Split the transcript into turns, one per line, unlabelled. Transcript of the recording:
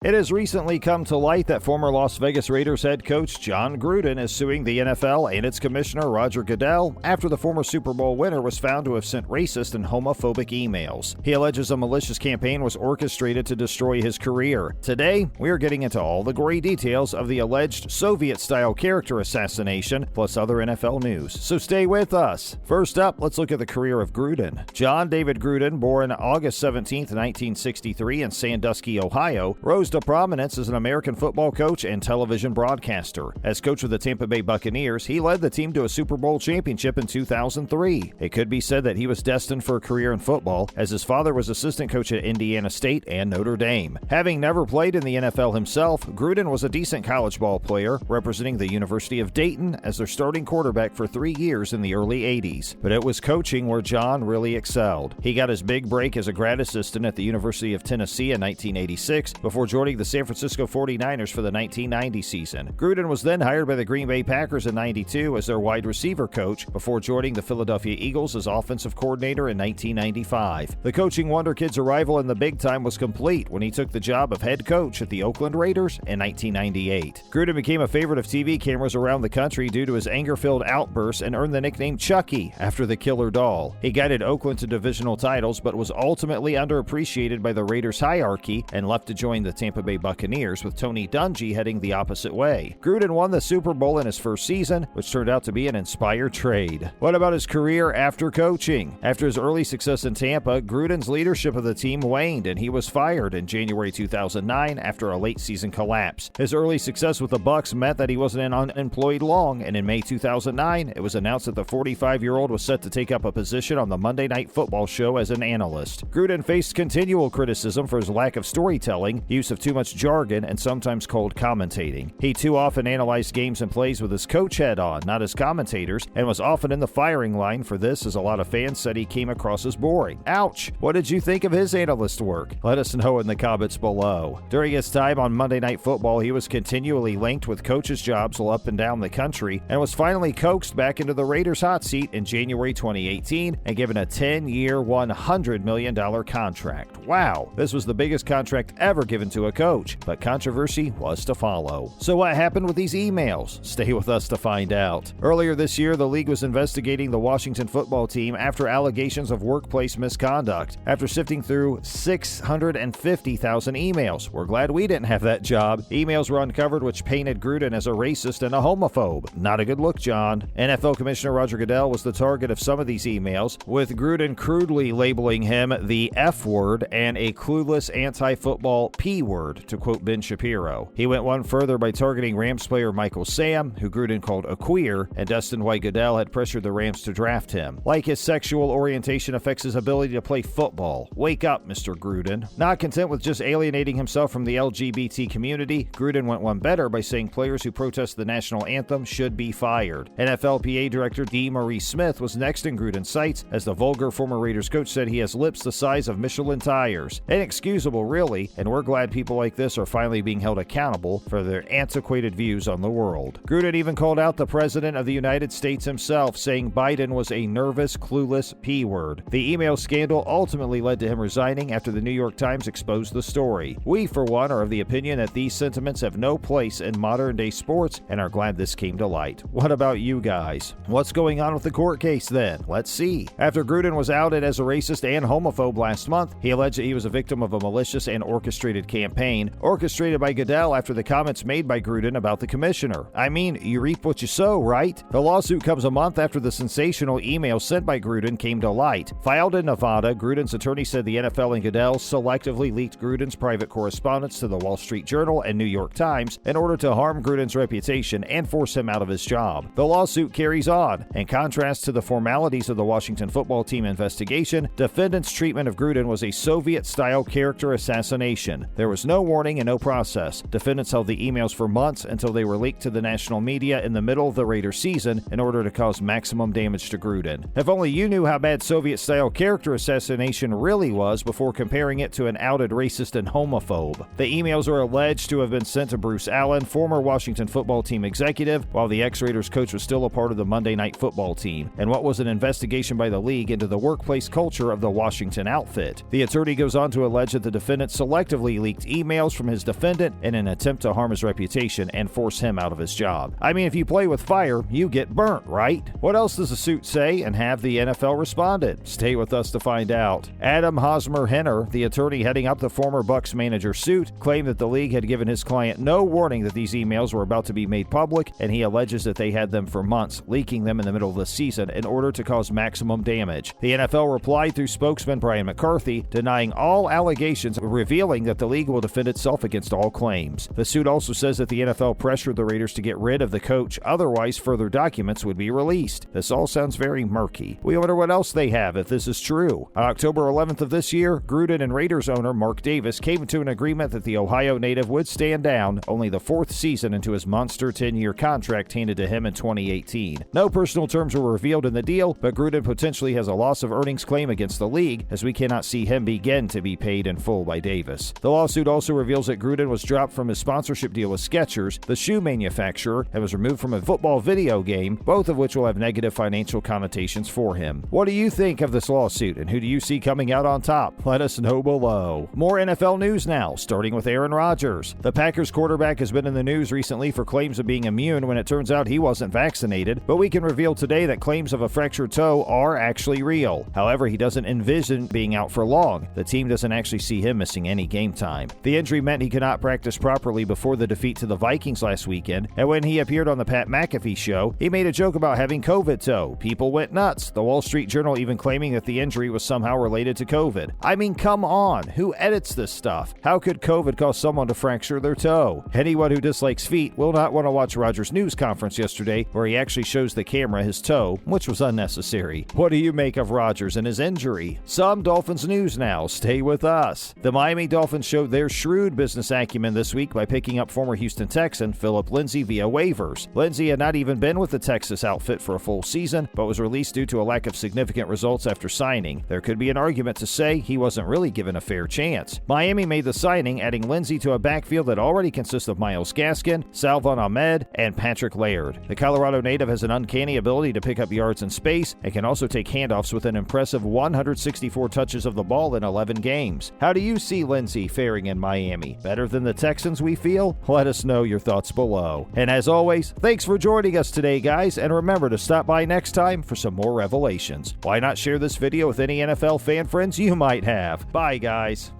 It has recently come to light that former Las Vegas Raiders head coach John Gruden is suing the NFL and its commissioner Roger Goodell after the former Super Bowl winner was found to have sent racist and homophobic emails. He alleges a malicious campaign was orchestrated to destroy his career. Today, we are getting into all the gory details of the alleged Soviet-style character assassination, plus other NFL news. So stay with us. First up, let's look at the career of Gruden. John David Gruden, born August 17, 1963 in Sandusky, Ohio, rose to prominence as an American football coach and television broadcaster. As coach of the Tampa Bay Buccaneers, he led the team to a Super Bowl championship in 2003. It could be said that he was destined for a career in football, as his father was assistant coach at Indiana State and Notre Dame. Having never played in the NFL himself, Gruden was a decent college ball player, representing the University of Dayton as their starting quarterback for 3 years in the early 80s. But it was coaching where John really excelled. He got his big break as a grad assistant at the University of Tennessee in 1986 before joining the San Francisco 49ers for the 1990 season. Gruden was then hired by the Green Bay Packers in 92 as their wide receiver coach before joining the Philadelphia Eagles as offensive coordinator in 1995. The coaching wonder kid's arrival in the big time was complete when he took the job of head coach at the Oakland Raiders in 1998. Gruden became a favorite of TV cameras around the country due to his anger-filled outbursts and earned the nickname CHUCKIE after the killer doll. He guided Oakland to divisional titles but was ultimately underappreciated by the Raiders hierarchy and left to join the Tampa Bay Buccaneers, with Tony Dungy heading the opposite way. Gruden won the Super Bowl in his first season, which turned out to be an inspired trade. What about his career after coaching? After his early success in Tampa, Gruden's leadership of the team waned and he was fired in January 2009 after a late season collapse. His early success with the Bucs meant that he wasn't unemployed long, and in May 2009, it was announced that the 45-year-old was set to take up a position on the Monday Night Football show as an analyst. Gruden faced continual criticism for his lack of storytelling, use of too much jargon, and sometimes cold commentating. He too often analyzed games and plays with his coach head on, not as commentators, and was often in the firing line for this, as a lot of fans said he came across as boring. Ouch! What did you think of his analyst work? Let us know in the comments below. During his time on Monday Night Football, he was continually linked with coaches' jobs up and down the country, and was finally coaxed back into the Raiders' hot seat in January 2018 and given a 10-year, $100 million contract. Wow! This was the biggest contract ever given to a coach, but controversy was to follow. So what happened with these emails? Stay with us to find out. Earlier this year, the league was investigating the Washington football team after allegations of workplace misconduct. After sifting through 650,000 emails, we're glad we didn't have that job. Emails were uncovered which painted Gruden as a racist and a homophobe. Not a good look, John. NFL Commissioner Roger Goodell was the target of some of these emails, with Gruden crudely labeling him the F word and a clueless anti-football P word, to quote Ben Shapiro. He went one further by targeting Rams player Michael Sam, who Gruden called a queer, and Dustin White Goodell had pressured the Rams to draft him. Like his sexual orientation affects his ability to play football. Wake up, Mr. Gruden. Not content with just alienating himself from the LGBT community, Gruden went one better by saying players who protest the national anthem should be fired. NFLPA Director D. Marie Smith was next in Gruden's sights, as the vulgar former Raiders coach said he has lips the size of Michelin tires. Inexcusable, really, and we're glad people like this are finally being held accountable for their antiquated views on the world. Gruden even called out the President of the United States himself, saying Biden was a nervous, clueless P-word. The email scandal ultimately led to him resigning after the New York Times exposed the story. We, for one, are of the opinion that these sentiments have no place in modern-day sports and are glad this came to light. What about you guys? What's going on with the court case then? Let's see. After Gruden was outed as a racist and homophobe last month, he alleged that he was a victim of a malicious and orchestrated campaign, orchestrated by Goodell after the comments made by Gruden about the commissioner. I mean, you reap what you sow, right? The lawsuit comes a month after the sensational email sent by Gruden came to light. Filed in Nevada, Gruden's attorney said the NFL and Goodell selectively leaked Gruden's private correspondence to the Wall Street Journal and New York Times in order to harm Gruden's reputation and force him out of his job. The lawsuit carries on. In contrast to the formalities of the Washington football team investigation, defendants' treatment of Gruden was a Soviet-style character assassination. There was no warning and no process. Defendants held the emails for months until they were leaked to the national media in the middle of the Raiders season in order to cause maximum damage to Gruden. If only you knew how bad Soviet-style character assassination really was before comparing it to an outed racist and homophobe. The emails are alleged to have been sent to Bruce Allen, former Washington football team executive, while the ex-Raiders coach was still a part of the Monday Night Football team, and what was an investigation by the league into the workplace culture of the Washington outfit. The attorney goes on to allege that the defendant selectively leaked emails from his defendant in an attempt to harm his reputation and force him out of his job. I mean, if you play with fire, you get burnt, right? What else does the suit say, and have the NFL responded? Stay with us to find out. Adam Hosmer-Henner, the attorney heading up the former Bucs manager suit, claimed that the league had given his client no warning that these emails were about to be made public, and he alleges that they had them for months, leaking them in the middle of the season in order to cause maximum damage. The NFL replied through spokesman Brian McCarthy, denying all allegations, revealing that the league will defend itself against all claims. The suit also says that the NFL pressured the Raiders to get rid of the coach, otherwise further documents would be released. This all sounds very murky. We wonder what else they have if this is true. On October 11th of this year, Gruden and Raiders owner Mark Davis came to an agreement that the Ohio native would stand down, only the fourth season into his monster 10-year contract handed to him in 2018. No personal terms were revealed in the deal, but Gruden potentially has a loss of earnings claim against the league, as we cannot see him begin to be paid in full by Davis. The lawsuit also reveals that Gruden was dropped from his sponsorship deal with Skechers, the shoe manufacturer, and was removed from a football video game, both of which will have negative financial connotations for him. What do you think of this lawsuit, and who do you see coming out on top? Let us know below. More NFL news now, starting with Aaron Rodgers. The Packers quarterback has been in the news recently for claims of being immune when it turns out he wasn't vaccinated, but we can reveal today that claims of a fractured toe are actually real. However, he doesn't envision being out for long. The team doesn't actually see him missing any game time. The injury meant he could not practice properly before the defeat to the Vikings last weekend, and when he appeared on the Pat McAfee show, he made a joke about having COVID toe. People went nuts, the Wall Street Journal even claiming that the injury was somehow related to COVID. I mean, come on, who edits this stuff? How could COVID cause someone to fracture their toe? Anyone who dislikes feet will not want to watch Rodgers' news conference yesterday, where he actually shows the camera his toe, which was unnecessary. What do you make of Rodgers and his injury? Some Dolphins news now. Stay with us. The Miami Dolphins showed their shrewd business acumen this week by picking up former Houston Texan Philip Lindsay via waivers. Lindsay had not even been with the Texas outfit for a full season, but was released due to a lack of significant results after signing. There could be an argument to say he wasn't really given a fair chance. Miami made the signing, adding Lindsay to a backfield that already consists of Myles Gaskin, Salvon Ahmed, and Patrick Laird. The Colorado native has an uncanny ability to pick up yards in space and can also take handoffs with an impressive 164 touches of the ball in 11 games. How do you see Lindsay faring in Miami? Better than the Texans, we feel? Let us know your thoughts below. And as always, thanks for joining us today, guys, and remember to stop by next time for some more revelations. Why not share this video with any NFL fan friends you might have? Bye, guys.